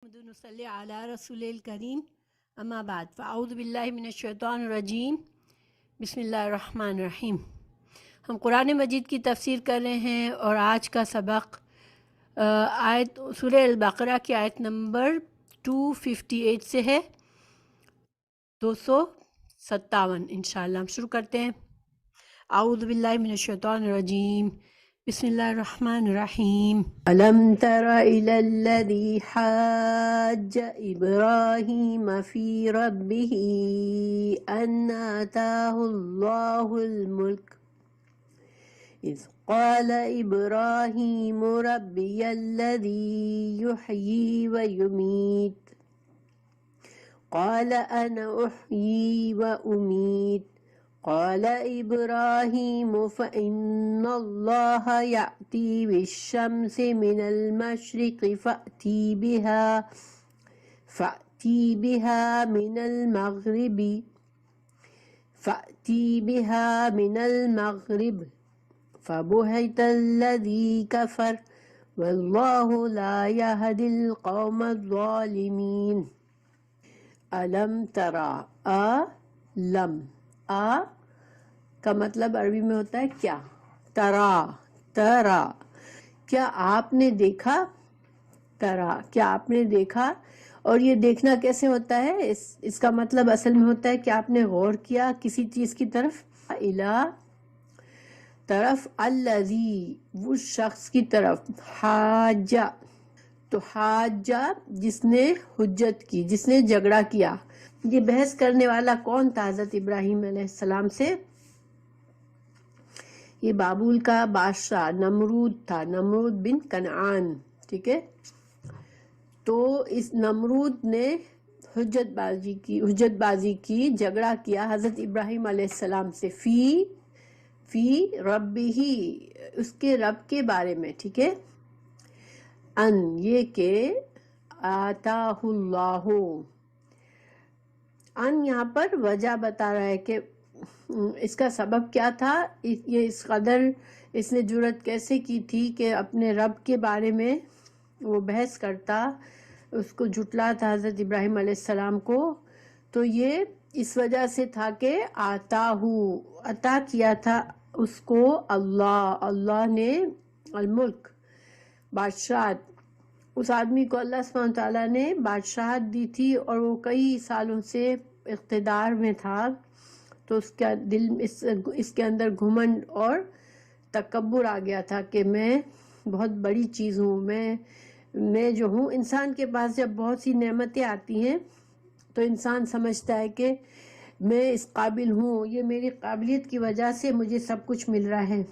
نصلی علی رسول الکریم اما بعد فاعوذ باللہ من الشیطان الرجیم بسم اللہ الرحمن الرحیم۔ ہم قرآن مجید کی تفسیر کر رہے ہیں اور آج کا سبق آیت سورہ البقرہ کی آیت نمبر 258 سے ہے 257 انشاءاللہ۔ ہم شروع کرتے ہیں۔ اعوذ باللہ من الشیطان الرجیم بسم اللہ الرحمن الرحیم۔ الم تر الی الذی حاج ابراہیم فی ربہ ان آتاہ اللہ الملک اذ قال ابراہیم ربی الذی یحیی ویمیت قال انا احیی وامید قال إبراهيم فإن الله يأتي بالشمس من المشرق فأتي بها من المغرب فبهت الذي كفر والله لا يهدي القوم الظالمين۔ ألم ترى لم کا مطلب عربی میں ہوتا ہے کیا، ترا کیا آپ نے دیکھا، کیا آپ نے دیکھا۔ اور یہ دیکھنا کیسے ہوتا ہے، اس کا مطلب اصل میں ہوتا ہے کہ آپ نے غور کیا کسی چیز کی طرف، طرف الذی وہ شخص کی طرف، حاجہ تو حاجہ جس نے حجت کی، جس نے جھگڑا کیا۔ یہ بحث کرنے والا کون تھا؟ حضرت ابراہیم علیہ السلام سے یہ بابل کا بادشاہ نمرود تھا، نمرود بن کنعان، ٹھیک ہے۔ تو اس نمرود نے حجت بازی کی، جھگڑا کیا حضرت ابراہیم علیہ السلام سے، فی ربہ اس کے رب کے بارے میں، ٹھیک ہے۔ ان یہ کہ آتاہ اللہ، ان یہاں پر وجہ بتا رہا ہے کہ اس کا سبب کیا تھا، یہ اس قدر اس نے جرأت کیسے کی تھی کہ اپنے رب کے بارے میں وہ بحث کرتا، اس کو جھٹلاتا حضرت ابراہیم علیہ السلام کو۔ تو یہ اس وجہ سے تھا کہ عطا کیا تھا اس کو اللہ نے الملک، بادشاہت، اس آدمی کو اللہ سبحانہ تعالیٰ نے بادشاہت دی تھی اور وہ کئی سالوں سے اقتدار میں تھا۔ تو اس کا دل اس کے اندر گھمنڈ اور تکبر آ گیا تھا کہ میں بہت بڑی چیز ہوں، میں جو ہوں۔ انسان کے پاس جب بہت سی نعمتیں آتی ہیں تو انسان سمجھتا ہے کہ میں اس قابل ہوں، یہ میری قابلیت کی وجہ سے مجھے سب کچھ مل رہا ہے،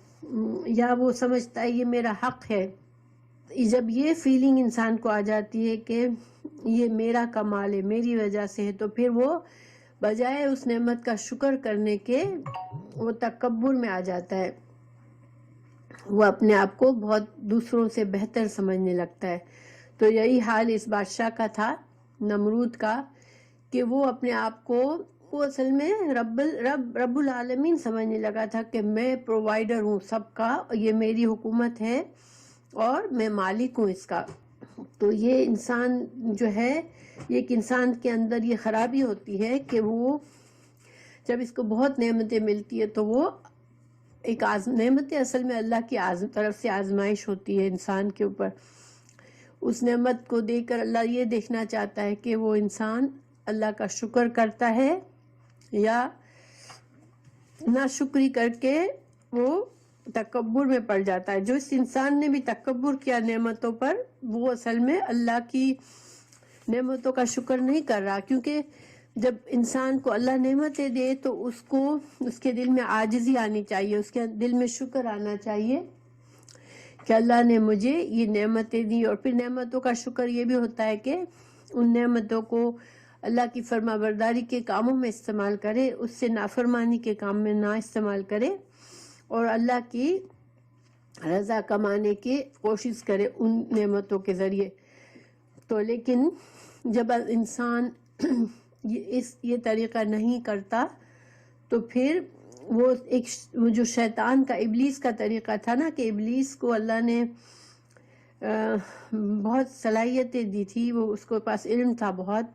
یا وہ سمجھتا ہے یہ میرا حق ہے۔ جب یہ فیلنگ انسان کو آ جاتی ہے کہ یہ میرا کمال ہے، میری وجہ سے ہے، تو پھر وہ بجائے اس نعمت کا شکر کرنے کے وہ تکبر میں آ جاتا ہے، وہ اپنے آپ کو بہت دوسروں سے بہتر سمجھنے لگتا ہے۔ تو یہی حال اس بادشاہ کا تھا، نمرود کا، کہ وہ اپنے آپ کو وہ اصل میں رب العالمین سمجھنے لگا تھا کہ میں پرووائیڈر ہوں سب کا، یہ میری حکومت ہے اور میں مالک ہوں اس کا۔ تو یہ انسان جو ہے، ایک انسان کے اندر یہ خرابی ہوتی ہے کہ وہ جب اس کو بہت نعمتیں ملتی ہے تو وہ ایک نعمتیں اصل میں اللہ کی طرف سے آزمائش ہوتی ہے انسان کے اوپر۔ اس نعمت کو دیکھ کر اللہ یہ دیکھنا چاہتا ہے کہ وہ انسان اللہ کا شکر کرتا ہے یا ناشکری کر کے وہ تکبر میں پڑ جاتا ہے۔ جو اس انسان نے بھی تکبر کیا نعمتوں پر، وہ اصل میں اللہ کی نعمتوں کا شکر نہیں کر رہا، کیونکہ جب انسان کو اللہ نعمتیں دے تو اس کے دل میں عاجزی آنی چاہیے، اس کے دل میں شکر آنا چاہیے کہ اللہ نے مجھے یہ نعمتیں دی۔ اور پھر نعمتوں کا شکر یہ بھی ہوتا ہے کہ ان نعمتوں کو اللہ کی فرما برداری کے کاموں میں استعمال کرے، اس سے نافرمانی کے کام میں نہ استعمال کرے، اور اللہ کی رضا کمانے کی کوشش کرے ان نعمتوں کے ذریعے۔ تو لیکن جب انسان یہ طریقہ نہیں کرتا تو پھر وہ جو شیطان کا، ابلیس کا طریقہ تھا نا، کہ ابلیس کو اللہ نے بہت صلاحیتیں دی تھی، وہ اس کو پاس علم تھا بہت،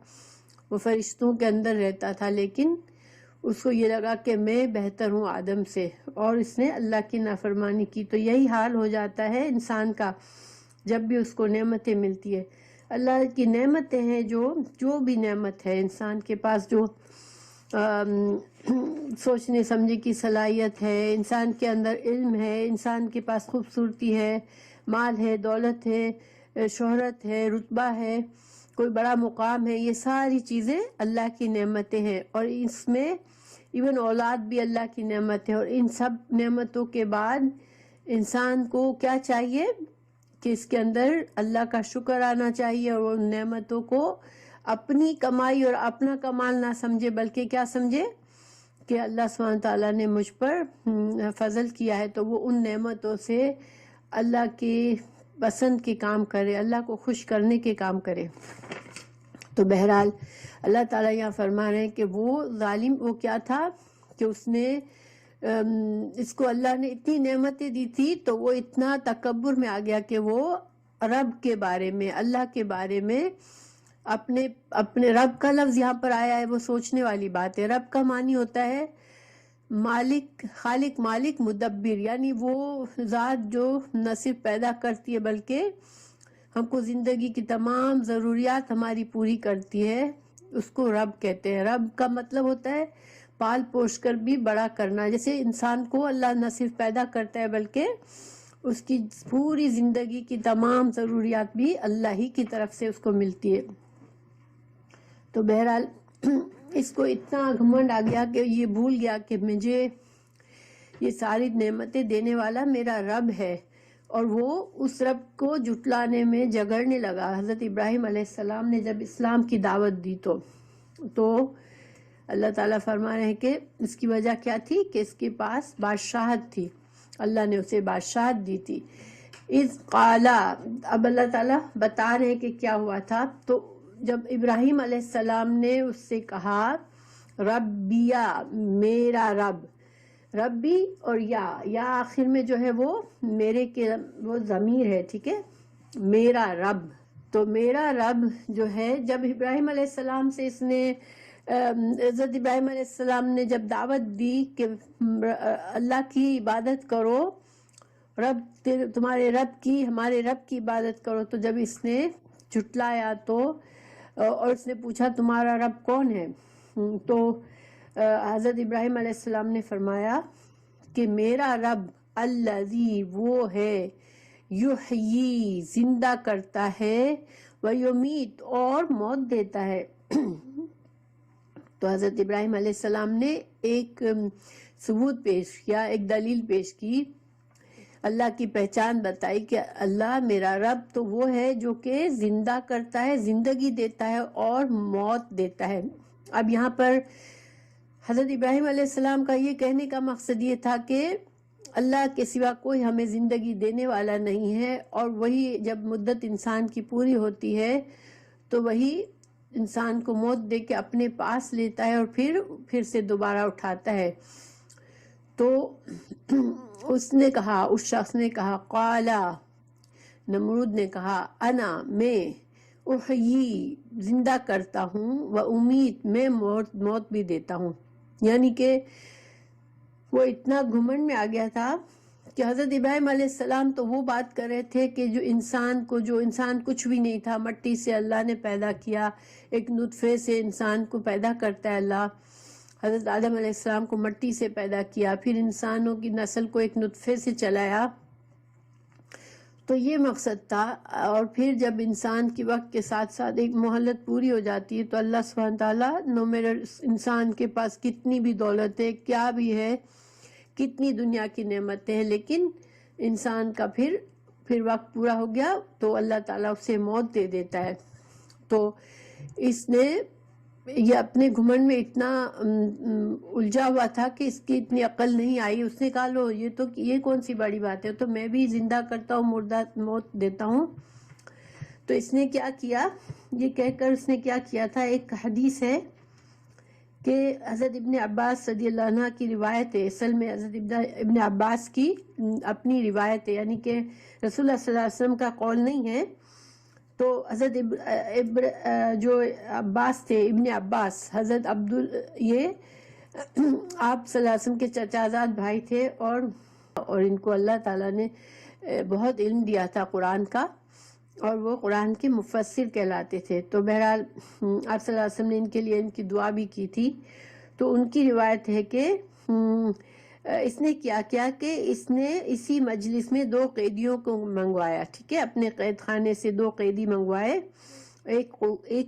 وہ فرشتوں کے اندر رہتا تھا، لیکن اس کو یہ لگا کہ میں بہتر ہوں آدم سے، اور اس نے اللہ کی نافرمانی کی۔ تو یہی حال ہو جاتا ہے انسان کا جب بھی اس کو نعمتیں ملتی ہے۔ اللہ کی نعمتیں ہیں، جو بھی نعمت ہے انسان کے پاس، جو سوچنے سمجھنے کی صلاحیت ہے، انسان کے اندر علم ہے، انسان کے پاس خوبصورتی ہے، مال ہے، دولت ہے، شہرت ہے، رتبہ ہے، کوئی بڑا مقام ہے، یہ ساری چیزیں اللہ کی نعمتیں ہیں، اور اس میں ایون اولاد بھی اللہ کی نعمت ہے۔ اور ان سب نعمتوں کے بعد انسان کو کیا چاہیے کہ اس کے اندر اللہ کا شکر آنا چاہیے، اور ان نعمتوں کو اپنی کمائی اور اپنا کمال نہ سمجھے، بلکہ کیا سمجھے کہ اللہ سبحانہ تعالیٰ نے مجھ پر فضل کیا ہے، تو وہ ان نعمتوں سے اللہ کی پسند کے کام کرے، اللہ کو خوش کرنے کے کام کرے۔ تو بہرحال اللہ تعالیٰ یہاں فرما رہے ہیں کہ وہ ظالم وہ کیا تھا کہ اس نے اس کو اللہ نے اتنی نعمتیں دی تھی، تو وہ اتنا تکبر میں آ گیا کہ وہ رب کے بارے میں، اللہ کے بارے میں، اپنے رب کا لفظ یہاں پر آیا ہے، وہ سوچنے والی بات ہے۔ رب کا معنی ہوتا ہے مالک، خالق، مالک، مدبر، یعنی وہ ذات جو نہ صرف پیدا کرتی ہے بلکہ ہم کو زندگی کی تمام ضروریات ہماری پوری کرتی ہے، اس کو رب کہتے ہیں۔ رب کا مطلب ہوتا ہے پال پوش کر بھی بڑا کرنا۔ جیسے انسان کو اللہ نہ صرف پیدا کرتا ہے بلکہ اس کی پوری زندگی کی تمام ضروریات بھی اللہ ہی کی طرف سے اس کو ملتی ہے۔ تو بہرحال اس کو اتنا گھمنڈ آ گیا کہ یہ بھول گیا کہ مجھے یہ ساری نعمتیں دینے والا میرا رب ہے، اور وہ اس رب کو جھٹلانے میں جھگڑنے لگا۔ حضرت ابراہیم علیہ السلام نے جب اسلام کی دعوت دی تو اللہ تعالیٰ فرما رہے ہیں کہ اس کی وجہ کیا تھی کہ اس کے پاس بادشاہت تھی، اللہ نے اسے بادشاہت دی تھی۔ اذ قالا، اب اللہ تعالیٰ بتا رہے ہیں کہ کیا ہوا تھا۔ تو جب ابراہیم علیہ السلام نے اس سے کہا ربیا، میرا رب، ربی اور یا آخر میں جو ہے وہ میرے کے وہ ضمیر ہے، ٹھیک ہے، میرا رب۔ تو میرا رب جو ہے، جب ابراہیم علیہ السلام سے اس نے حضرت ابراہیم علیہ السلام نے جب دعوت دی کہ اللہ کی عبادت کرو، رب تمہارے رب کی، ہمارے رب کی عبادت کرو، تو جب اس نے جھٹلایا تو اور اس نے پوچھا تمہارا رب کون ہے، تو حضرت ابراہیم علیہ السلام نے فرمایا کہ میرا رب الذی، وہ ہے، یحیی، زندہ کرتا ہے، ویمیت، اور موت دیتا ہے۔ تو حضرت ابراہیم علیہ السلام نے ایک ثبوت پیش کیا، ایک دلیل پیش کی، اللہ کی پہچان بتائی کہ اللہ میرا رب تو وہ ہے جو کہ زندہ کرتا ہے، زندگی دیتا ہے اور موت دیتا ہے۔ اب یہاں پر حضرت ابراہیم علیہ السلام کا یہ کہنے کا مقصد یہ تھا کہ اللہ کے سوا کوئی ہمیں زندگی دینے والا نہیں ہے، اور وہی جب مدت انسان کی پوری ہوتی ہے تو وہی انسان کو موت دے کے اپنے پاس لیتا ہے اور پھر سے دوبارہ اٹھاتا ہے۔ تو اس نے کہا، اس شخص نے کہا، قالا، نمرود نے کہا، انا، میں، احیی، زندہ کرتا ہوں، و امید، میں موت بھی دیتا ہوں۔ یعنی کہ وہ اتنا گھمنڈ میں آ گیا تھا کہ حضرت ابراہیم علیہ السلام تو وہ بات کر رہے تھے کہ جو انسان کچھ بھی نہیں تھا، مٹی سے اللہ نے پیدا کیا، ایک نطفے سے انسان کو پیدا کرتا ہے اللہ۔ حضرت آدم علیہ السلام کو مٹی سے پیدا کیا، پھر انسانوں کی نسل کو ایک نطفے سے چلایا، تو یہ مقصد تھا۔ اور پھر جب انسان کی وقت کے ساتھ ساتھ ایک مہلت پوری ہو جاتی ہے تو اللہ سبحانہ تعالیٰ نو میرر انسان کے پاس کتنی بھی دولت ہے، کیا بھی ہے، کتنی دنیا کی نعمتیں ہیں، لیکن انسان کا پھر وقت پورا ہو گیا تو اللہ تعالیٰ اسے موت دے دیتا ہے۔ تو اس نے یہ اپنے گھمنڈ میں اتنا الجھا ہوا تھا کہ اس کی اتنی عقل نہیں آئی۔ اس نے کہا لو یہ کون سی بڑی بات ہے، تو میں بھی زندہ کرتا ہوں، مردہ موت دیتا ہوں۔ تو اس نے کیا کیا، یہ کہہ کر اس نے کیا کیا تھا، ایک حدیث ہے کہ حضرت ابن عباس رضی اللہ عنہ کی روایت ہے، اصل میں حضرت ابن عباس کی اپنی روایت ہے، یعنی کہ رسول اللہ صلی اللہ علیہ وسلم کا قول نہیں ہے۔ تو حضرت جو عباس تھے، ابن عباس، حضرت یہ آپ صلی اللہ علیہ وسلم کے چچازاد بھائی تھے، اور ان کو اللہ تعالیٰ نے بہت علم دیا تھا قرآن کا، اور وہ قرآن کے مفسر کہلاتے تھے۔ تو بہرحال آپ صلی اللہ علیہ وسلم نے ان کے لیے ان کی دعا بھی کی تھی۔ تو ان کی روایت ہے کہ اس نے کیا کہ اس نے اسی مجلس میں 2 قیدیوں کو منگوایا، ٹھیک ہے، اپنے قید خانے سے 2 قیدی منگوائے، ایک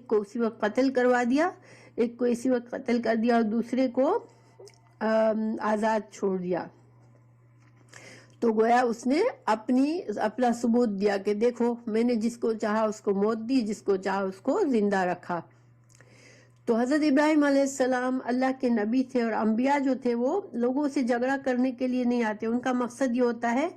کو اسی وقت قتل کروا دیا، ایک کو اسی وقت قتل کر دیا، اور دوسرے کو آزاد چھوڑ دیا۔ تو گویا اس نے اپنا ثبوت دیا کہ دیکھو میں نے جس کو چاہا اس کو موت دی، جس کو چاہا اس کو زندہ رکھا۔ تو حضرت ابراہیم علیہ السلام اللہ کے نبی تھے، اور انبیاء جو تھے وہ لوگوں سے جھگڑا کرنے کے لیے نہیں آتے، ان کا مقصد یہ ہوتا ہے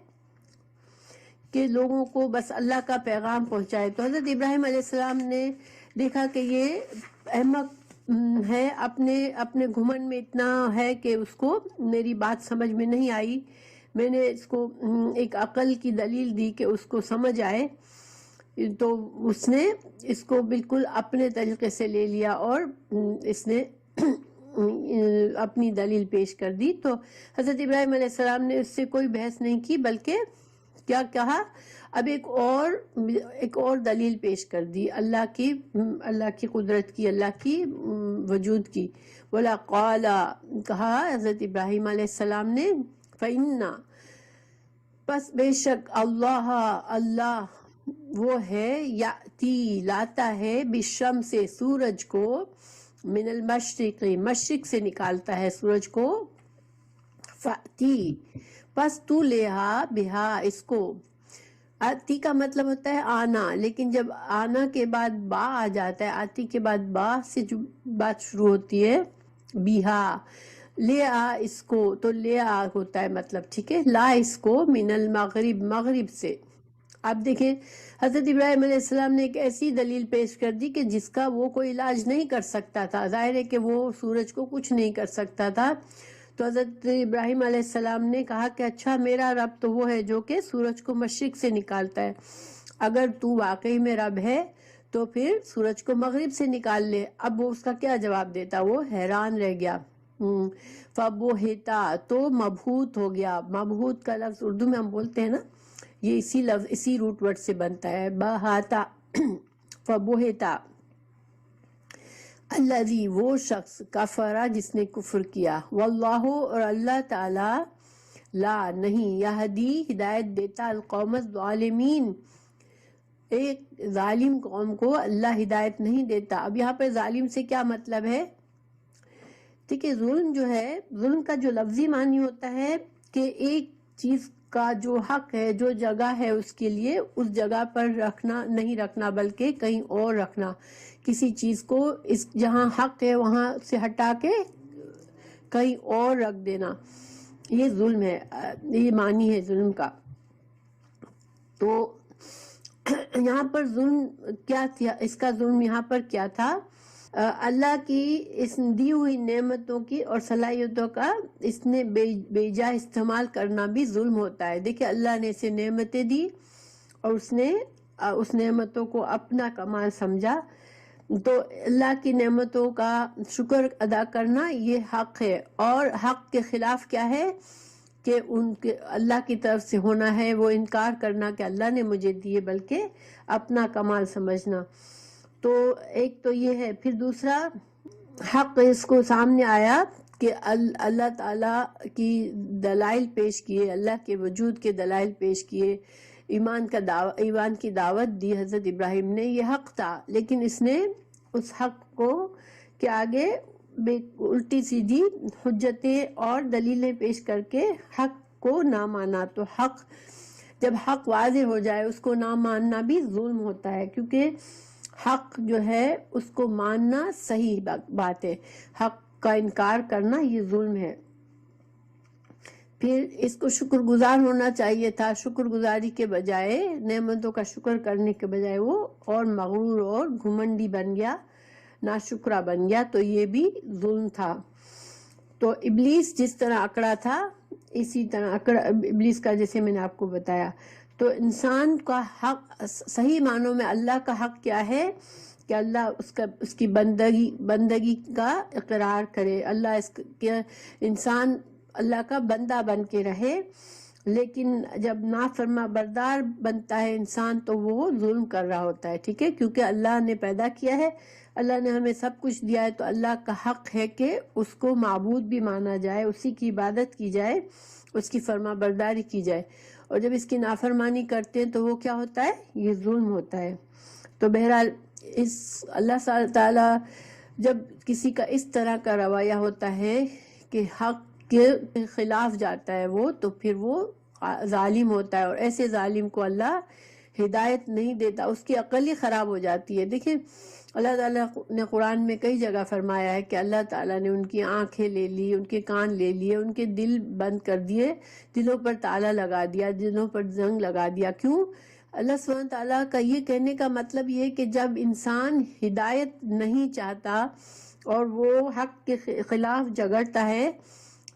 کہ لوگوں کو بس اللہ کا پیغام پہنچائے۔ تو حضرت ابراہیم علیہ السلام نے دیکھا کہ یہ احمق ہے، اپنے گھمنڈ میں اتنا ہے کہ اس کو میری بات سمجھ میں نہیں آئی، میں نے اس کو ایک عقل کی دلیل دی کہ اس کو سمجھ آئے، تو اس نے اس کو بالکل اپنے طریقے سے لے لیا، اور اس نے اپنی دلیل پیش کر دی۔ تو حضرت ابراہیم علیہ السلام نے اس سے کوئی بحث نہیں کی، بلکہ کیا کہا، اب ایک اور دلیل پیش کر دی، اللہ کی قدرت کی، اللہ کی وجود کی۔ بولا قال، کہا حضرت ابراہیم علیہ السلام نے، فَإِنَّا، پس بے شک، اللہ وہ ہے، یاتی، لاتا ہے، بالشمس، سورج کو، من المشرق، مشرق سے نکالتا ہے سورج کو، فاتی، پس تو لے آ، بہا، اس کو، آتی کا مطلب ہوتا ہے آنا، لیکن جب آنا کے بعد با آ جاتا ہے، آتی کے بعد با سے جو بات شروع ہوتی ہے، بہا، لے آ اس کو، تو لے آ ہوتا ہے مطلب، ٹھیک ہے، لا اس کو، من المغرب، مغرب سے۔ آپ دیکھیں حضرت ابراہیم علیہ السلام نے ایک ایسی دلیل پیش کر دی کہ جس کا وہ کوئی علاج نہیں کر سکتا تھا، ظاہر ہے کہ وہ سورج کو کچھ نہیں کر سکتا تھا۔ تو حضرت ابراہیم علیہ السلام نے کہا کہ اچھا، میرا رب تو وہ ہے جو کہ سورج کو مشرق سے نکالتا ہے، اگر تو واقعی میں رب ہے تو پھر سورج کو مغرب سے نکال لے۔ اب وہ اس کا کیا جواب دیتا، وہ حیران رہ گیا۔ فبہتا، تو مبہوت ہو گیا۔ مبہوت کا لفظ اردو میں ہم بولتے ہیں نا، یہ اسی روٹ ورڈ سے بنتا ہے، بہاتا، فبہتا، الذی، وہ شخص، کفرا، جس نے کفر کیا، واللہ، اور اللہ تعالی، لا، نہیں، یہدی، ہدایت دیتا، القوم الظالمین، ایک ظالم قوم کو اللہ ہدایت نہیں دیتا۔ اب یہاں پر ظالم سے کیا مطلب ہے؟ ٹھیک ہے، ظلم جو ہے، ظلم کا جو لفظی معنی ہوتا ہے کہ ایک چیز کا جو حق ہے، جو جگہ ہے اس کے لیے، اس جگہ پر نہیں رکھنا بلکہ کہیں اور رکھنا، کسی چیز کو جہاں حق ہے وہاں سے ہٹا کے کہیں اور رکھ دینا، یہ ظلم ہے، یہ معنی ہے ظلم کا۔ تو یہاں پر ظلم کیا تھا، اس کا ظلم یہاں پر کیا تھا، اللہ کی اس دی ہوئی نعمتوں کی اور صلاحیتوں کا اس نے بے جا استعمال کرنا بھی ظلم ہوتا ہے۔ دیکھیں اللہ نے اسے نعمتیں دی اور اس نے اس نعمتوں کو اپنا کمال سمجھا، تو اللہ کی نعمتوں کا شکر ادا کرنا یہ حق ہے، اور حق کے خلاف کیا ہے کہ ان کے اللہ کی طرف سے ہونا ہے وہ انکار کرنا کہ اللہ نے مجھے دیے، بلکہ اپنا کمال سمجھنا۔ تو ایک تو یہ ہے، پھر دوسرا حق اس کو سامنے آیا کہ اللہ تعالیٰ کی دلائل پیش کیے، اللہ کے وجود کے دلائل پیش کیے، ایمان کی دعوت دی حضرت ابراہیم نے، یہ حق تھا، لیکن اس نے اس حق کو کے آگے الٹی سیدھی حجتیں اور دلیلیں پیش کر کے حق کو نہ مانا۔ تو جب حق واضح ہو جائے اس کو نہ ماننا بھی ظلم ہوتا ہے، کیونکہ حق جو ہے اس کو ماننا صحیح بات ہے، حق کا انکار کرنا یہ ظلم ہے۔ پھر اس کو شکر گزار ہونا چاہیے تھا، شکر گزاری کے بجائے، نعمتوں کا شکر کرنے کے بجائے وہ اور مغرور اور گھمنڈی بن گیا، ناشکرا بن گیا تو یہ بھی ظلم تھا۔ تو ابلیس جس طرح اکڑا تھا اسی طرح ابلیس کا جیسے میں نے آپ کو بتایا۔ تو انسان کا حق صحیح معنوں میں اللہ کا حق کیا ہے کہ اللہ اس کی بندگی کا اقرار کرے، انسان اللہ کا بندہ بن کے رہے۔ لیکن جب نافرما بردار بنتا ہے انسان تو وہ ظلم کر رہا ہوتا ہے، ٹھیک ہے، کیونکہ اللہ نے پیدا کیا ہے، اللہ نے ہمیں سب کچھ دیا ہے، تو اللہ کا حق ہے کہ اس کو معبود بھی مانا جائے، اسی کی عبادت کی جائے، اس کی فرما برداری کی جائے۔ اور جب اس کی نافرمانی کرتے ہیں تو وہ کیا ہوتا ہے؟ یہ ظلم ہوتا ہے۔ تو بہرحال اللہ تعالیٰ جب کسی کا اس طرح کا رویہ ہوتا ہے کہ حق کے خلاف جاتا ہے وہ، تو پھر وہ ظالم ہوتا ہے، اور ایسے ظالم کو اللہ ہدایت نہیں دیتا، اس کی عقل ہی خراب ہو جاتی ہے۔ دیکھیں اللہ تعالیٰ نے قرآن میں کئی جگہ فرمایا ہے کہ اللہ تعالیٰ نے ان کی آنکھیں لے لی، ان کے کان لے لیے، ان کے دل بند کر دیے، دلوں پر تالا لگا دیا، دلوں پر زنگ لگا دیا۔ کیوں؟ اللہ سبحانہ تعالیٰ کا یہ کہنے کا مطلب یہ ہے کہ جب انسان ہدایت نہیں چاہتا اور وہ حق کے خلاف جھگڑتا ہے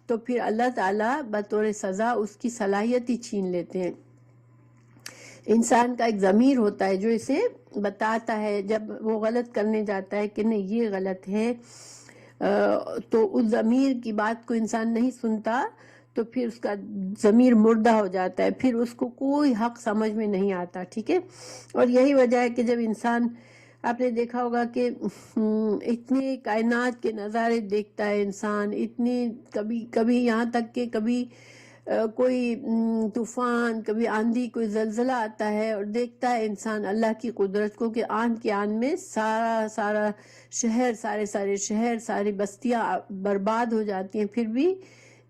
تو پھر اللہ تعالیٰ بطور سزا اس کی صلاحیت ہی چھین لیتے ہیں۔ انسان کا ایک ضمیر ہوتا ہے جو اسے بتاتا ہے جب وہ غلط کرنے جاتا ہے کہ نہیں یہ غلط ہے، تو اس ضمیر کی بات کو انسان نہیں سنتا تو پھر اس کا ضمیر مردہ ہو جاتا ہے، پھر اس کو کوئی حق سمجھ میں نہیں آتا، ٹھیک ہے۔ اور یہی وجہ ہے کہ جب انسان، آپ نے دیکھا ہوگا کہ اتنے کائنات کے نظارے دیکھتا ہے انسان، اتنی کبھی یہاں تک کہ کبھی کوئی طوفان، کبھی آندھی، کوئی زلزلہ آتا ہے اور دیکھتا ہے انسان اللہ کی قدرت کو کہ آن کے آن میں سارا شہر، سارے شہر، ساری بستیاں برباد ہو جاتی ہیں، پھر بھی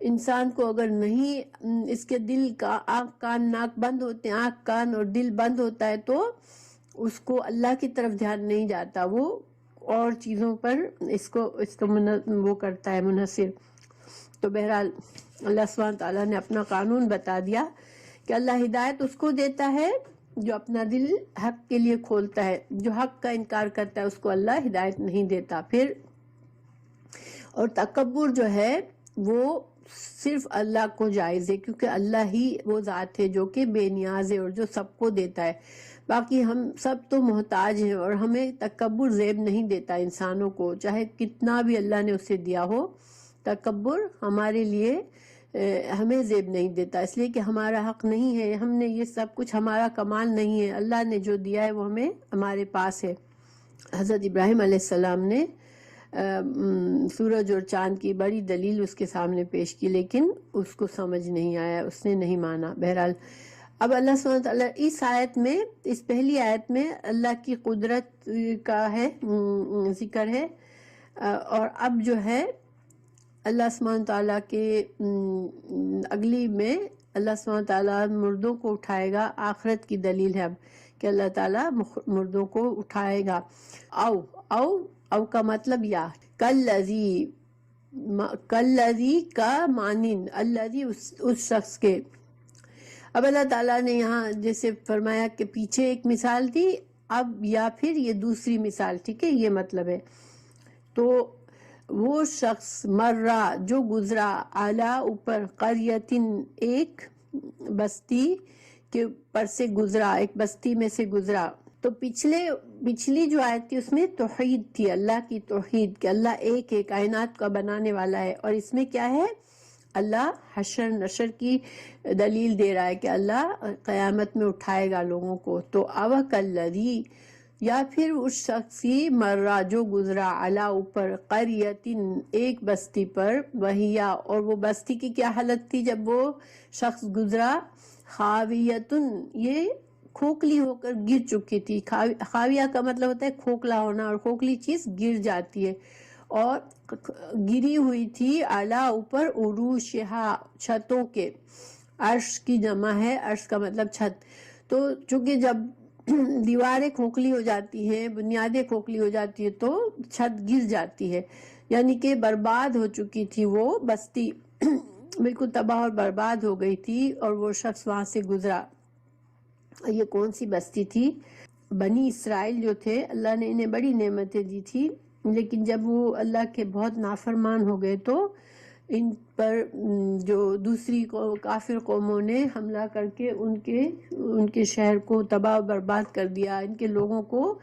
انسان کو اگر نہیں اس کے دل کا آنکھ کان ناک بند ہوتے ہیں، آنکھ کان اور دل بند ہوتا ہے تو اس کو اللہ کی طرف دھیان نہیں جاتا، وہ اور چیزوں پر اس کو وہ کرتا ہے منحصر۔ تو بہرحال اللہ سبحانہ تعالیٰ نے اپنا قانون بتا دیا کہ اللہ ہدایت اس کو دیتا ہے جو اپنا دل حق کے لیے کھولتا ہے، جو حق کا انکار کرتا ہے اس کو اللہ ہدایت نہیں دیتا۔ پھر اور تکبر جو ہے وہ صرف اللہ کو جائز ہے، کیونکہ اللہ ہی وہ ذات ہے جو کہ بے نیاز ہے اور جو سب کو دیتا ہے، باقی ہم سب تو محتاج ہیں، اور ہمیں تکبر زیب نہیں دیتا انسانوں کو، چاہے کتنا بھی اللہ نے اسے دیا ہو، تکبر ہمارے لیے ہمیں زیب نہیں دیتا، اس لیے کہ ہمارا حق نہیں ہے، ہم نے یہ سب کچھ، ہمارا کمال نہیں ہے، اللہ نے جو دیا ہے وہ ہمارے پاس ہے۔ حضرت ابراہیم علیہ السلام نے سورج اور چاند کی بڑی دلیل اس کے سامنے پیش کی، لیکن اس کو سمجھ نہیں آیا، اس نے نہیں مانا۔ بہرحال اب اللہ سبحانہ وتعالیٰ اس آیت میں، اس پہلی آیت میں اللہ کی قدرت کا ہے ذکر ہے، اور اب جو ہے اللہ سبحانہ تعالیٰ کے اگلی میں اللہ سبحانہ تعالیٰ مردوں کو اٹھائے گا، آخرت کی دلیل ہے اب کہ اللہ تعالیٰ مردوں کو اٹھائے گا۔ او کا مطلب یا، کلذی کا مانند، الذی اس شخص کے۔ اب اللہ تعالیٰ نے یہاں جیسے فرمایا کہ پیچھے ایک مثال تھی، اب یا پھر یہ دوسری مثال، ٹھیک ہے، یہ مطلب ہے۔ تو وہ شخص مرہ جو گزرا، اعلیٰ اوپر، قریتن ایک بستی کے اوپر سے گزرا، ایک بستی میں سے گزرا۔ تو پچھلی جو آیت تھی اس میں توحید تھی، اللہ کی توحید کہ اللہ ایک ہے، کائنات کا بنانے والا ہے، اور اس میں کیا ہے؟ اللہ حشر نشر کی دلیل دے رہا ہے کہ اللہ قیامت میں اٹھائے گا لوگوں کو۔ تو اوکلذی، یا پھر اس شخص کی مرہ جو گزرا، علا اوپر، قریتن ایک بستی پر، وہیا اور وہ بستی کی کیا حالت تھی جب وہ شخص گزرا؟ خاویتن، یہ کھوکھلی ہو کر گر چکی تھی۔ خاویہ کا مطلب ہوتا ہے کھوکھلا ہونا، اور کھوکھلی چیز گر جاتی ہے، اور گری ہوئی تھی اعلیٰ اوپر، عروشہا چھتوں کے، عرش کی جمع ہے، عرش کا مطلب چھت۔ تو چونکہ جب دیواریں کھوکھلی ہو جاتی ہیں، بنیادیں کھوکھلی ہو جاتی ہے تو چھت گر جاتی ہے، یعنی کہ برباد ہو چکی تھی وہ بستی، بالکل تباہ اور برباد ہو گئی تھی، اور وہ شخص وہاں سے گزرا۔ یہ کون سی بستی تھی؟ بنی اسرائیل جو تھے، اللہ نے انہیں بڑی نعمتیں دی تھی، لیکن جب وہ اللہ کے بہت نافرمان ہو گئے تو ان پر جو دوسری کافر قوموں نے حملہ کر کے ان کے شہر کو تباہ و برباد کر دیا، ان کے لوگوں کو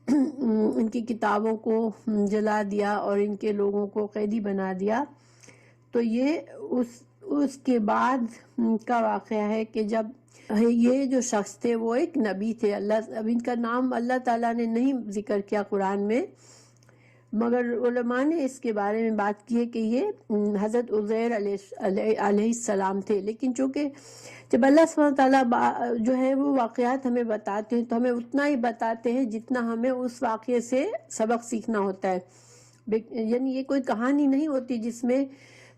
ان کی کتابوں کو جلا دیا اور ان کے لوگوں کو قیدی بنا دیا۔ تو یہ اس کے بعد کا واقعہ ہے کہ جب یہ جو شخص تھے وہ ایک نبی تھے، اب ان کا نام اللہ تعالیٰ نے نہیں ذکر کیا قرآن میں، مگر علماء نے اس کے بارے میں بات کی ہے کہ یہ حضرت عزیر علیہ السلام تھے۔ لیکن چونکہ جب اللہ سبحانہ تعالیٰ جو ہے وہ واقعات ہمیں بتاتے ہیں تو ہمیں اتنا ہی بتاتے ہیں جتنا ہمیں اس واقعے سے سبق سیکھنا ہوتا ہے، یعنی یہ کوئی کہانی نہیں ہوتی جس میں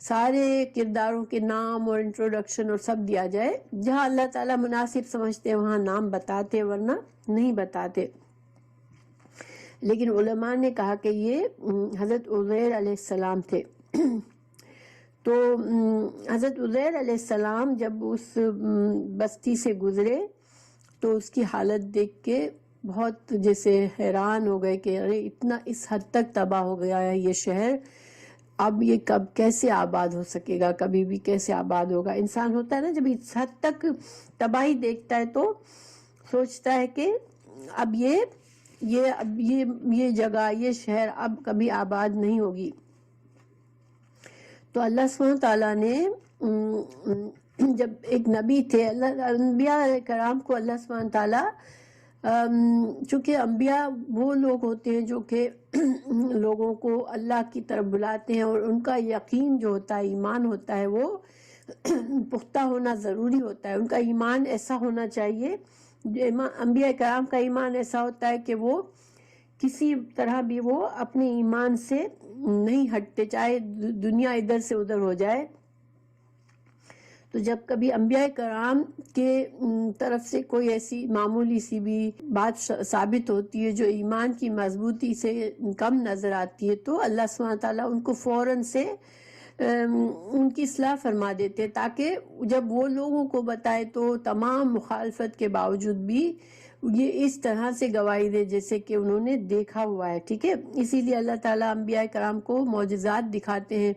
سارے کرداروں کے نام اور انٹروڈکشن اور سب دیا جائے، جہاں اللہ تعالیٰ مناسب سمجھتے ہیں وہاں نام بتاتے ورنہ نہیں بتاتے۔ لیکن علماء نے کہا کہ یہ حضرت عزیر علیہ السلام تھے۔ تو حضرت عزیر علیہ السلام جب اس بستی سے گزرے تو اس کی حالت دیکھ کے بہت جیسے حیران ہو گئے کہ ارے اتنا اس حد تک تباہ ہو گیا ہے یہ شہر، اب یہ کب کیسے آباد ہو سکے گا، کبھی بھی کیسے آباد ہوگا۔ انسان ہوتا ہے نا جب اس حد تک تباہی دیکھتا ہے تو سوچتا ہے کہ اب یہ جگہ، یہ شہر اب کبھی آباد نہیں ہوگی۔ تو اللہ سبحانہ تعالیٰ نے جب ایک نبی تھے، انبیاء کرام کو اللہ سبحانہ تعالیٰ چونکہ انبیاء وہ لوگ ہوتے ہیں جو کہ لوگوں کو اللہ کی طرف بلاتے ہیں، اور ان کا یقین جو ہوتا ہے، ایمان ہوتا ہے، وہ پختہ ہونا ضروری ہوتا ہے۔ ان کا ایمان ایسا ہونا چاہیے، انبیاء کرام کا ایمان ایسا ہوتا ہے کہ وہ کسی طرح بھی وہ اپنے ایمان سے نہیں ہٹتے، چاہے دنیا ادھر سے ادھر ہو جائے۔ تو جب کبھی انبیاء کرام کے طرف سے کوئی ایسی معمولی سی بھی بات ثابت ہوتی ہے جو ایمان کی مضبوطی سے کم نظر آتی ہے تو اللہ سبحانہ تعالیٰ ان کو فوراً سے ان کی اصلاح فرما دیتے، تاکہ جب وہ لوگوں کو بتائے تو تمام مخالفت کے باوجود بھی یہ اس طرح سے گواہی دے جیسے کہ انہوں نے دیکھا ہوا ہے، ٹھیک ہے۔ اسی لیے اللہ تعالیٰ انبیاء کرام کو معجزات دکھاتے ہیں۔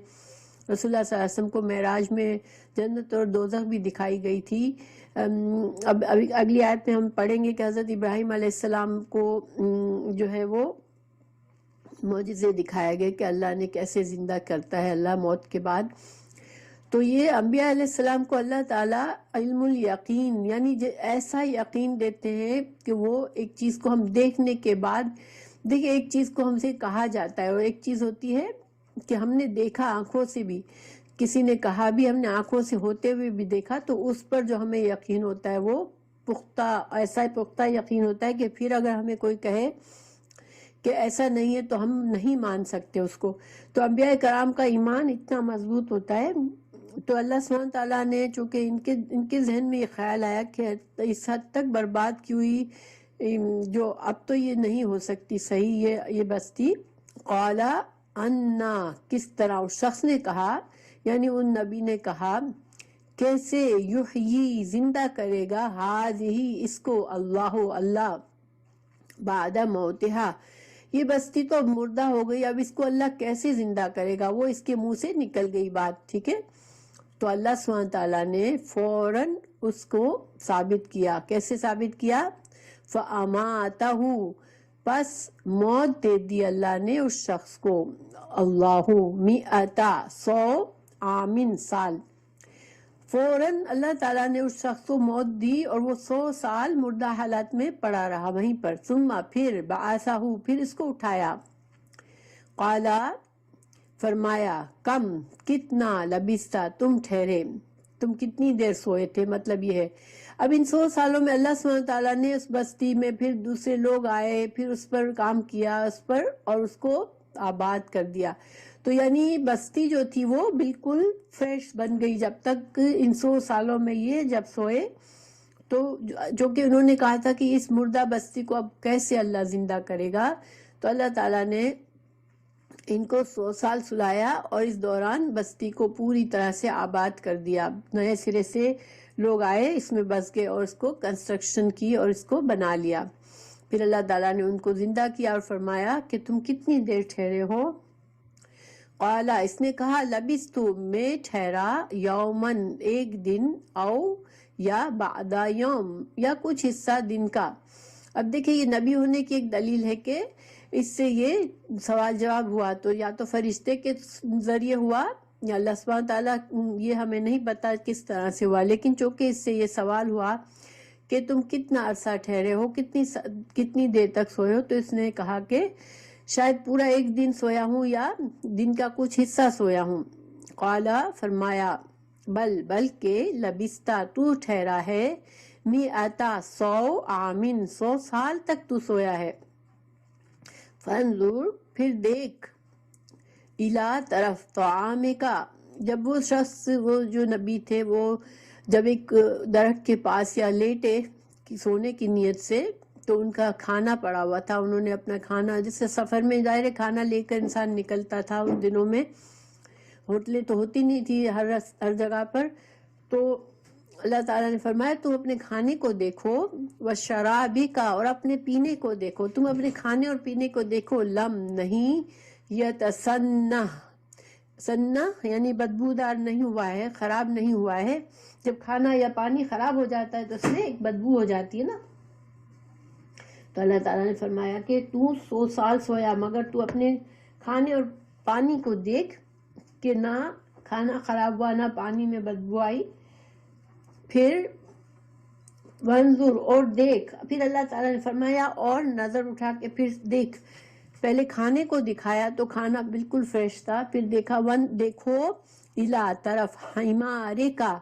رسول اللہ صلی اللہ علیہ وسلم کو معراج میں جنت اور دوزخ بھی دکھائی گئی تھی۔ اب اگلی آیت میں ہم پڑھیں گے کہ حضرت ابراہیم علیہ السلام کو جو ہے وہ معجزے دکھایا گئے کہ اللہ نے کیسے زندہ کرتا ہے اللہ موت کے بعد۔ تو یہ انبیاء علیہ السلام کو اللہ تعالیٰ علم الیقین، یعنی ایسا یقین دیتے ہیں کہ وہ ایک چیز کو ہم دیکھنے کے بعد، دیکھیں ایک چیز کو ہم سے کہا جاتا ہے اور ایک چیز ہوتی ہے کہ ہم نے دیکھا آنکھوں سے بھی، کسی نے کہا بھی ہم نے آنکھوں سے ہوتے ہوئے بھی دیکھا، تو اس پر جو ہمیں یقین ہوتا ہے وہ پختہ، ایسا پختہ یقین ہوتا ہے کہ پھر اگر ہمیں کوئی کہے کہ ایسا نہیں ہے تو ہم نہیں مان سکتے اس کو۔ تو انبیاء کرام کا ایمان اتنا مضبوط ہوتا ہے۔ تو اللہ سبحانہ تعالیٰ نے چونکہ ان کے ذہن میں یہ خیال آیا کہ اس حد تک برباد کی ہوئی جو اب تو یہ نہیں ہو سکتی صحیح یہ بستی، قالا انا، کس طرح اس شخص نے کہا، یعنی ان نبی نے کہا، کیسے یحیی، زندہ کرے گا، ہذہ، اس کو، اللہ بعد موتہا، یہ بستی تو اب مردہ ہو گئی، اب اس کو اللہ کیسے زندہ کرے گا، وہ اس کے منہ سے نکل گئی بات، ٹھیک ہے۔ تو اللہ سبحانہ تعالیٰ نے فوراً اس کو ثابت کیا، کیسے ثابت کیا، فَأَمَاتَهُ، پس موت دے دی اللہ نے اس شخص کو، اللہ 100 عامن، سال، فوراً اللہ تعالیٰ نے اس شخص کو موت دی اور وہ 100 سال مردہ حالت میں پڑا رہا وہیں پر۔ ثم، پھر، بعثہ، پھر اس کو اٹھایا، قالا، فرمایا، کم، کتنا، لبثت، تم ٹھہرے، تم کتنی دیر سوئے تھے، مطلب یہ ہے اب ان 100 سالوں میں اللہ سبحانہ تعالیٰ نے اس بستی میں پھر دوسرے لوگ آئے، پھر اس پر کام کیا اس پر اور اس کو آباد کر دیا۔ تو یعنی بستی جو تھی وہ بالکل فریش بن گئی جب تک ان 100 سالوں میں یہ جب سوئے، تو جو کہ انہوں نے کہا تھا کہ اس مردہ بستی کو اب کیسے اللہ زندہ کرے گا، تو اللہ تعالیٰ نے ان کو 100 سال سلایا اور اس دوران بستی کو پوری طرح سے آباد کر دیا، نئے سرے سے لوگ آئے، اس میں بس گئے اور اس کو کنسٹرکشن کی اور اس کو بنا لیا۔ پھر اللہ تعالیٰ نے ان کو زندہ کیا اور فرمایا کہ تم کتنی دیر ٹھہرے ہو؟ قال، اس نے کہا لبثت، میں ٹھہرا، یومن، ایک دن، او یا بعد یوم، یا کچھ حصہ دن کا۔ اب دیکھیں یہ نبی ہونے کی ایک دلیل ہے کہ اس سے یہ سوال جواب ہوا، تو یا تو فرشتے کے ذریعے ہوا یا اللہ سبحانہ تعالیٰ، یہ ہمیں نہیں پتا کس طرح سے ہوا، لیکن چونکہ اس سے یہ سوال ہوا کہ تم کتنا عرصہ ٹھہرے ہو، کتنی دیر تک سوئے ہو، تو اس نے کہا کہ شاید پورا ایک دن سویا ہوں یا دن کا کچھ حصہ سویا ہوں۔ قالا، فرمایا، بلکہ لبستا، تو ٹھہرا ہے، میعتا، 100 عامن، 100 سال تک تو سویا ہے۔ فانظر، پھر دیکھ، الا، طرف، طعامکا، جب وہ شخص، وہ جو نبی تھے، وہ جب ایک درخت کے پاس یا لیٹے سونے کی نیت سے، تو ان کا کھانا پڑا ہوا تھا، انہوں نے اپنا کھانا، جس سے سفر میں ظاہر کھانا لے کر انسان نکلتا تھا، ان دنوں میں ہوٹلیں تو ہوتی نہیں تھی ہر جگہ پر، تو اللہ تعالیٰ نے فرمایا تم اپنے کھانے کو دیکھو، وشرابکا، اور اپنے پینے کو دیکھو، تم اپنے کھانے اور پینے کو دیکھو، لم، نہیں، یتسنہ، سنہ یعنی بدبودار نہیں ہوا ہے، خراب نہیں ہوا ہے، جب کھانا یا پانی خراب ہو جاتا ہے تو اس میں ایک بدبو ہو جاتی ہے نا، تو اللہ تعالیٰ نے فرمایا کہ تو 100 سال سویا، مگر تو اپنے کھانے اور پانی کو دیکھ کہ نہ کھانا خراب ہوا، نہ پانی میں بدبو آئی۔ پھر وانظر، اور دیکھ، پھر اللہ تعالیٰ نے فرمایا اور نظر اٹھا کے پھر دیکھ، پہلے کھانے کو دکھایا تو کھانا بالکل فریش تھا، پھر دیکھا دیکھو، الا، طرف، حمارکا،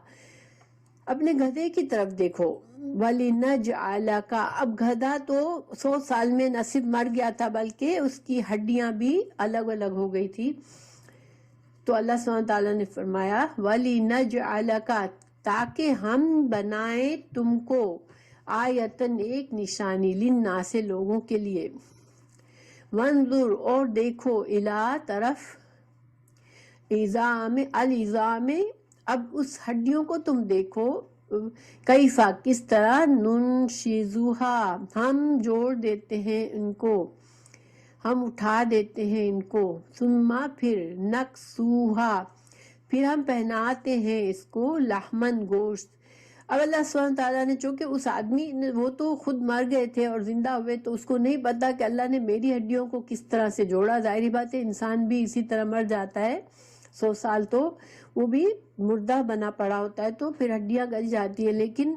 اپنے گدھے کی طرف دیکھو، وَلِنَجْعَلَكَ، اب گدھا تو 100 سال میں نہ صرف مر گیا تھا بلکہ اس کی ہڈیاں بھی الگ الگ ہو گئی تھی، تو اللہ سبحانہ تعالیٰ نے فرمایا وَلِنَجْعَلَكَ، تاکہ ہم بنائیں تم کو، آیتن، ایک نشانی، للناس، لوگوں کے لیے، وانظر، اور دیکھو، الا، طرف، العظام، اب اس ہڈیوں کو تم دیکھو، کیفا، کس طرح، ننشزوہا، ہم جوڑ دیتے ہیں ان کو، ہم اٹھا دیتے ہیں ان کو، ثم، پھر، نکسوہا، پھر ہم پہناتے ہیں اس کو، لحمن، گوشت۔ اب اللہ سبحانہ تعالیٰ نے، چونکہ اس آدمی نے، وہ تو خود مر گئے تھے اور زندہ ہوئے، تو اس کو نہیں پتا کہ اللہ نے میری ہڈیوں کو کس طرح سے جوڑا، ظاہری بات ہے انسان بھی اسی طرح مر جاتا ہے، 100 سال تو وہ بھی مردہ بنا پڑا ہوتا ہے، تو پھر ہڈیاں گل جاتی ہیں، لیکن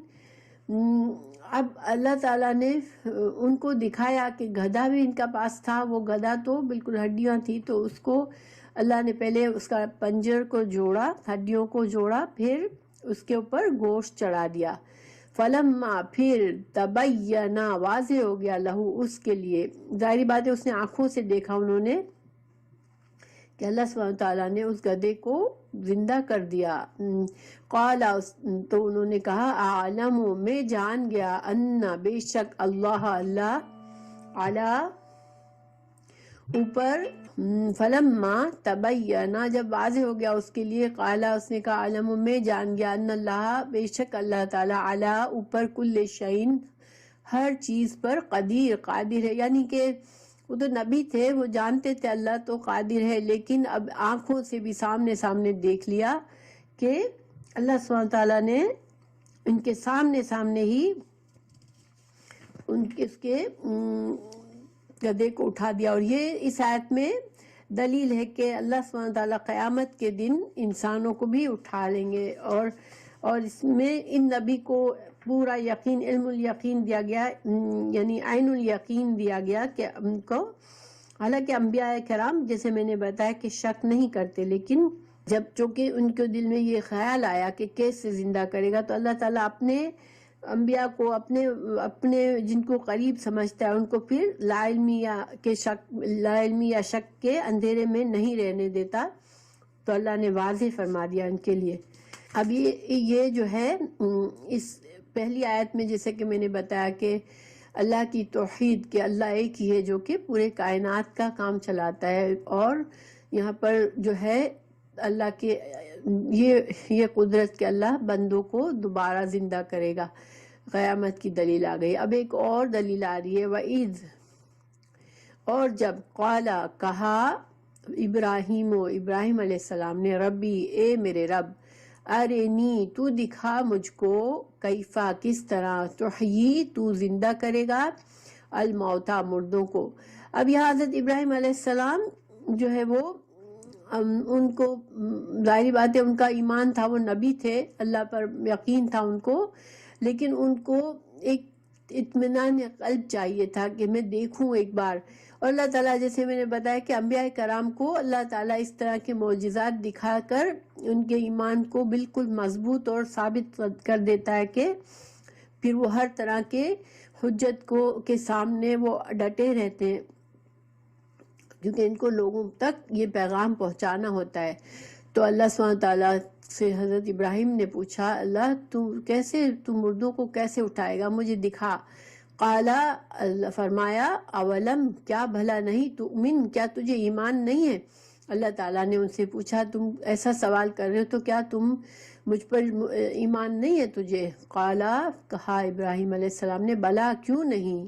اب اللہ تعالیٰ نے ان کو دکھایا کہ گدھا بھی ان کا پاس تھا، وہ گدھا تو بالکل ہڈیاں تھی، تو اس کو اللہ نے پہلے اس کا پنجر کو جوڑا، ہڈیوں کو جوڑا، پھر اس کے اوپر گوشت چڑھا دیا، فلما، پھر، تبینہ، واضح ہو گیا، لہو، اس کے لیے، ظاہری بات ہے اس نے آنکھوں سے دیکھا انہوں نے کہ اللہ سبحانہ تعالیٰ نے اس گدھے کو زندہ کر دیا، قال، تو انہوں نے کہا، اعلم، میں جان گیا، ان، بے شک، اللہ، علی، اوپر، فلما، تبینہ، جب واضح ہو گیا اس کے لیے، قال، اس نے کہا، علم، میں جان گیا، ان اللہ، بے شک اللہ تعالیٰ، علی، اوپر، کل شیء، ہر چیز پر، قادر ہے، یعنی کہ وہ تو نبی تھے، وہ جانتے تھے اللہ تو قادر ہے، لیکن اب آنکھوں سے بھی سامنے دیکھ لیا کہ اللہ سبحانہ تعالیٰ نے ان کے سامنے ہی اس کے گدھے کو اٹھا دیا، اور یہ اس آیت میں دلیل ہے کہ اللہ سبحانہ تعالیٰ قیامت کے دن انسانوں کو بھی اٹھا لیں گے، اور اس میں ان نبی کو پورا یقین، علم الیقین دیا گیا، یعنی عین الیقین دیا گیا کہ ان کو، حالانکہ انبیاء کرام جیسے میں نے بتایا کہ شک نہیں کرتے، لیکن جب چونکہ ان کے دل میں یہ خیال آیا کہ کیسے زندہ کرے گا، تو اللہ تعالیٰ اپنے انبیاء کو، اپنے جن کو قریب سمجھتا ہے ان کو پھر لا علمی یا شک کے اندھیرے میں نہیں رہنے دیتا، تو اللہ نے واضح فرما دیا ان کے لیے۔ اب یہ جو ہے اس پہلی آیت میں جیسے کہ میں نے بتایا کہ اللہ کی توحید، کہ اللہ ایک ہی ہے جو کہ پورے کائنات کا کام چلاتا ہے، اور یہاں پر جو ہے اللہ کے یہ قدرت کہ اللہ بندوں کو دوبارہ زندہ کرے گا، قیامت کی دلیل آ گئی. اب ایک اور دلیل آ رہی ہے. وَإِذْ، اور جب قالا کہا ابراہیم علیہ السلام نے ربی اے میرے رب ارینی تو دکھا مجھ کو کیفا کس طرح تحیی تو زندہ کرے گا الموتا مردوں کو. اب یہاں حضرت ابراہیم علیہ السلام جو ہے وہ ان کو ظاہری بات ہے ان کا ایمان تھا, وہ نبی تھے, اللہ پر یقین تھا ان کو, لیکن ان کو ایک اطمینان قلب چاہیے تھا کہ میں دیکھوں ایک بار. اور اللہ تعالیٰ جیسے میں نے بتایا کہ انبیاء کرام کو اللہ تعالیٰ اس طرح کے معجزات دکھا کر ان کے ایمان کو بالکل مضبوط اور ثابت کر دیتا ہے کہ پھر وہ ہر طرح کے حجت کے سامنے وہ ڈٹے رہتے ہیں, کیونکہ ان کو لوگوں تک یہ پیغام پہنچانا ہوتا ہے. تو اللہ سبحانہ تعالیٰ سے حضرت ابراہیم نے پوچھا اللہ تو مردوں کو کیسے اٹھائے گا, مجھے دکھا. قالا, اللہ فرمایا اولم کیا بھلا نہیں تؤمن, کیا تجھے ایمان نہیں ہے. اللہ تعالیٰ نے ان سے پوچھا تم ایسا سوال کر رہے ہو تو کیا تم مجھ پر ایمان نہیں ہے تجھے. قالا, کہا ابراہیم علیہ السلام نے بلا کیوں نہیں,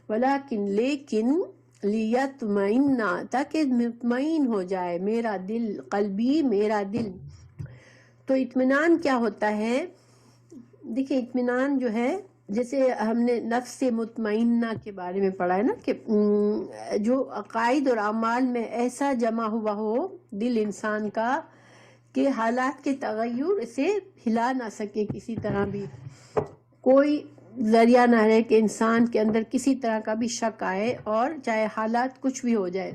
ولیکن لیکن لیطمئن تاکہ مطمئن ہو جائے میرا دل, قلبی میرا دل. تو اطمینان کیا ہوتا ہے, دیکھیں اطمینان جو ہے جیسے ہم نے نفس مطمئنہ کے بارے میں پڑھا ہے نا کہ جو عقائد اور اعمال میں ایسا جمع ہوا ہو دل انسان کا کہ حالات کے تغیر اسے ہلا نہ سکے, کسی طرح بھی کوئی ذریعہ نہ رہے کہ انسان کے اندر کسی طرح کا بھی شک آئے اور چاہے حالات کچھ بھی ہو جائے.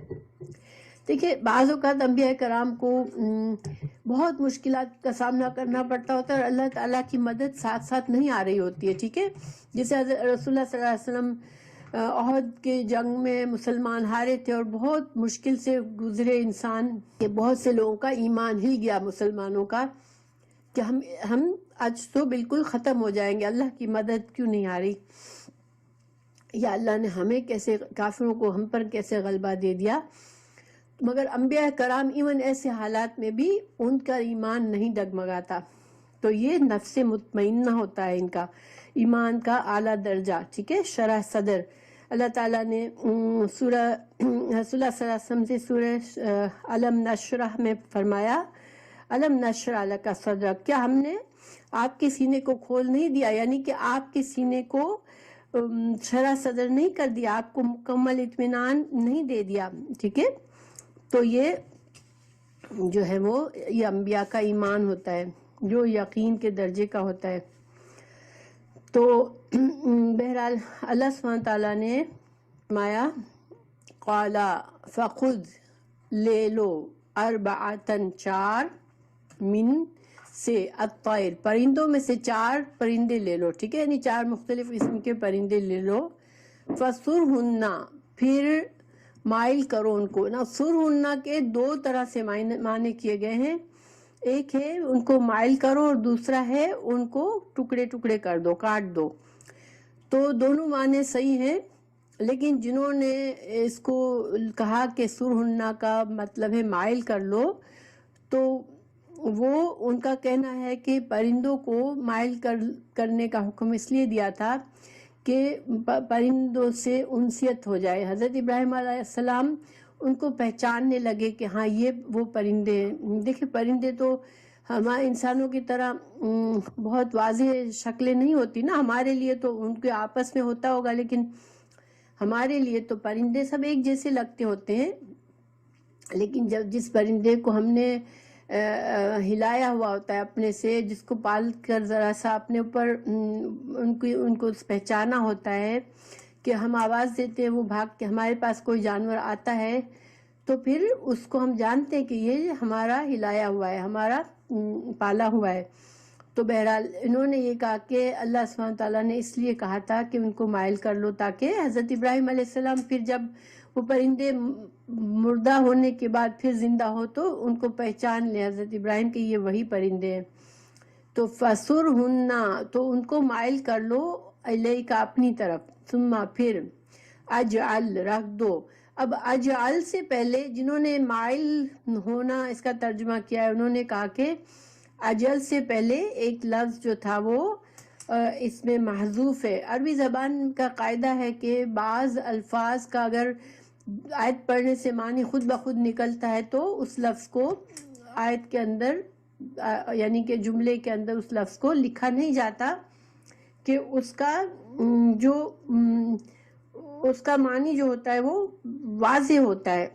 دیکھیں بعض اوقات انبیاء کرام کو بہت مشکلات کا سامنا کرنا پڑتا ہوتا ہے اور اللہ تعالیٰ کی مدد ساتھ ساتھ نہیں آ رہی ہوتی ہے, ٹھیک ہے. جیسے رسول اللہ صلی اللہ علیہ وسلم احد کے جنگ میں مسلمان ہارے تھے اور بہت مشکل سے گزرے انسان کہ بہت سے لوگوں کا ایمان ہل گیا مسلمانوں کا کہ ہم آج تو بالکل ختم ہو جائیں گے, اللہ کی مدد کیوں نہیں آ رہی, یا اللہ نے ہمیں کیسے کافروں کو ہم پر کیسے غلبہ دے دیا. مگر انبیاء کرام ایون ایسے حالات میں بھی ان کا ایمان نہیں ڈگمگاتا. تو یہ نفس مطمئنہ ہوتا ہے ان کا ایمان کا اعلیٰ درجہ, ٹھیک ہے. شرح صدر, اللہ تعالیٰ نے سورہ رسول اللہ صلی اللہ علیہ وسلم سے سورہ علم نشرح میں فرمایا علم نشرح لک صدرک, کیا ہم نے آپ کے سینے کو کھول نہیں دیا, یعنی کہ آپ کے سینے کو شرح صدر نہیں کر دیا, آپ کو مکمل اطمینان نہیں دے دیا, ٹھیک ہے. تو یہ جو ہے وہ یہ انبیاء کا ایمان ہوتا ہے جو یقین کے درجے کا ہوتا ہے. تو بہرحال اللہ سبحانہ تعالیٰ نے فرمایا قالا فخذ, لے لو, اربعتن, 4, من سے, الطیر, پرندوں میں سے 4 پرندے لے لو, ٹھیک ہے, یعنی 4 مختلف قسم کے پرندے لے لو. فَصُرْهُنَّ, پھر مائل کرو ان کو. نا سرہنہ کے 2 طرح سے معنی کیے گئے ہیں, ایک ہے ان کو مائل کرو اور دوسرا ہے ان کو ٹکڑے ٹکڑے کر دو, کاٹ دو. تو دونوں معنی صحیح ہیں, لیکن جنہوں نے اس کو کہا کہ سرہنہ کا مطلب ہے مائل کر لو, تو وہ ان کا کہنا ہے کہ پرندوں کو مائل کرنے کا حکم اس لیے دیا تھا کہ پرندوں سے انسیت ہو جائے. حضرت ابراہیم علیہ السلام ان کو پہچاننے لگے کہ ہاں یہ وہ پرندے ہیں. دیکھیں پرندے تو ہمارے انسانوں کی طرح بہت واضح شکلیں نہیں ہوتی نا, ہمارے لیے تو ان کے آپس میں ہوتا ہوگا, لیکن ہمارے لیے تو پرندے سب ایک جیسے لگتے ہوتے ہیں. لیکن جس پرندے کو ہم نے ہلایا ہوا ہوتا ہے اپنے سے, جس کو پال کر ذرا سا اپنے اوپر ان کو پہچانا ہوتا ہے کہ ہم آواز دیتے ہیں وہ بھاگ کے ہمارے پاس کوئی جانور آتا ہے, تو پھر اس کو ہم جانتے ہیں کہ یہ ہمارا ہلایا ہوا ہے, ہمارا پالا ہوا ہے. تو بہرحال انہوں نے یہ کہا کہ اللہ سبحانہ تعالیٰ نے اس لیے کہا تھا کہ ان کو مائل کر لو, تاکہ حضرت ابراہیم علیہ السلام پھر جب وہ پرندے مردہ ہونے کے بعد پھر زندہ ہو تو ان کو پہچان لے حضرت ابراہیم کہ یہ وہی پرندے ہیں. تو فَصُرْهُنَّ, تو ان کو مائل کر لو, الیک, اپنی طرف, ثم, پھر, اجعل, رکھ دو. اب اجعل سے پہلے جنہوں نے مائل ہونا اس کا ترجمہ کیا ہے انہوں نے کہا کہ اجل سے پہلے ایک لفظ جو تھا وہ اس میں محذوف ہے. عربی زبان کا قاعدہ ہے کہ بعض الفاظ کا اگر آیت پڑھنے سے معنی خود بخود نکلتا ہے تو اس لفظ کو آیت کے اندر یعنی کہ جملے کے اندر اس لفظ کو لکھا نہیں جاتا کہ اس کا جو اس کا معنی جو ہوتا ہے وہ واضح ہوتا ہے.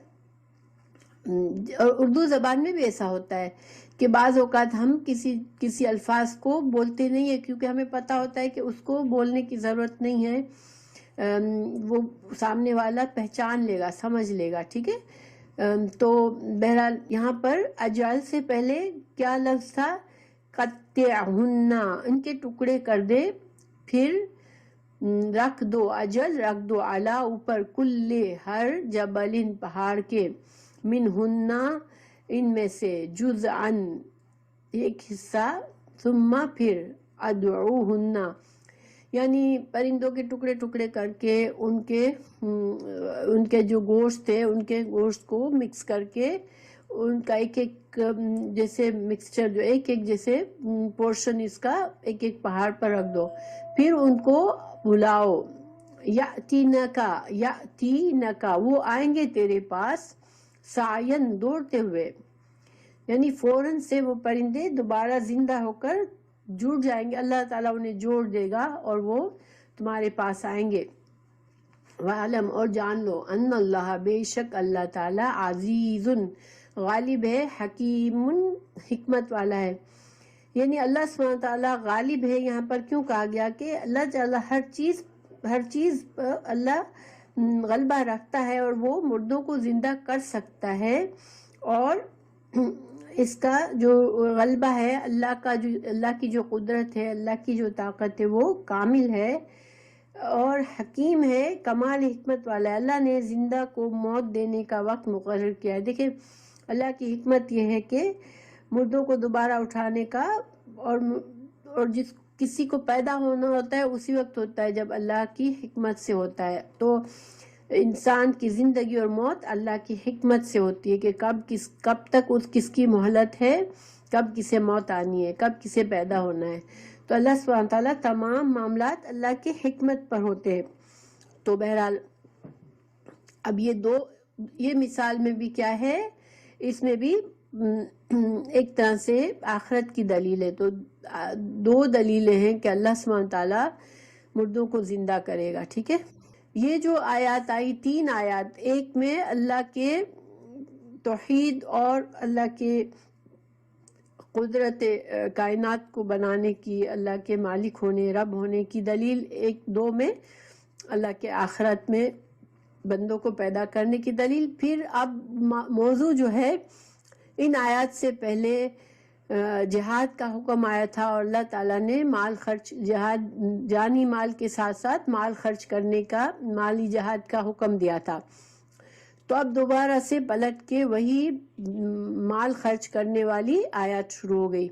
اردو زبان میں بھی ایسا ہوتا ہے کہ بعض اوقات ہم کسی الفاظ کو بولتے نہیں ہیں کیونکہ ہمیں پتہ ہوتا ہے کہ اس کو بولنے کی ضرورت نہیں ہے, وہ سامنے والا پہچان لے گا, سمجھ لے گا, ٹھیک ہے. تو بہرحال یہاں پر اجال سے پہلے کیا لفظ تھا؟ قطعہن, ان کے ٹکڑے کر دے, پھر رکھ دو, اجل رکھ دو, علا اوپر, کل ہر, جبل پہاڑ کے, منہن ان میں سے, جزءاً ایک حصہ, ثم پھر, ادعوہن یعنی پرندوں کے ٹکڑے ٹکڑے کر کے ان کے جو گوشت ہے ان کے گوشت کو مکس کر کے ان کا ایک ایک جیسے مکسچر جو ایک ایک جیسے پورشن اس کا ایک ایک پہاڑ پر رکھ دو, پھر ان کو بلاؤ. یاتینکا وہ آئیں گے تیرے پاس, سعین دوڑتے ہوئے, یعنی فوراً سے وہ پرندے دوبارہ زندہ ہو کر جڑ جائیں گے, اللہ تعالیٰ انہیں جوڑ دے گا اور وہ تمہارے پاس آئیں گے. وَعَلَمْ اور جان لو, ان اللہ بے شک اللہ تعالیٰ, عزیز غالب ہے, حکیم حکمت والا ہے. یعنی اللہ سبحانہ تعالیٰ غالب ہے. یہاں پر کیوں کہا گیا کہ اللہ تعالیٰ ہر چیز پر اللہ غلبہ رکھتا ہے اور وہ مردوں کو زندہ کر سکتا ہے, اور اس کا جو غلبہ ہے اللہ کی جو قدرت ہے, اللہ کی جو طاقت ہے وہ کامل ہے اور حکیم ہے, کمال حکمت والا ہے. اللہ نے زندہ کو موت دینے کا وقت مقرر کیا ہے. دیکھیں اللہ کی حکمت یہ ہے کہ مردوں کو دوبارہ اٹھانے کا, اور کسی کو پیدا ہونا ہوتا ہے اسی وقت ہوتا ہے جب اللہ کی حکمت سے ہوتا ہے. تو انسان کی زندگی اور موت اللہ کی حکمت سے ہوتی ہے کہ کب تک کس کی مہلت ہے, کب کسے موت آنی ہے, کب کسے پیدا ہونا ہے. تو اللہ سبحانہ تعالیٰ تمام معاملات اللہ کی حکمت پر ہوتے ہیں. تو بہرحال اب یہ مثال میں بھی کیا ہے, اس میں بھی ایک طرح سے آخرت کی دلیل ہے. تو دو دلیلیں ہیں کہ اللہ سبحانہ تعالیٰ مردوں کو زندہ کرے گا, ٹھیک ہے. یہ جو آیات آئی, 3 آیات, ایک میں اللہ کے توحید اور اللہ کے قدرت کائنات کو بنانے کی, اللہ کے مالک ہونے, رب ہونے کی دلیل, 2 میں اللہ کے آخرت میں بندوں کو پیدا کرنے کی دلیل. پھر اب موضوع جو ہے, ان آیات سے پہلے جہاد کا حکم آیا تھا اور اللہ تعالیٰ نے مال خرچ, جہاد جانی مال کے ساتھ ساتھ مال خرچ کرنے کا, مالی جہاد کا حکم دیا تھا. تو اب دوبارہ سے پلٹ کے وہی مال خرچ کرنے والی آیات شروع ہو گئی.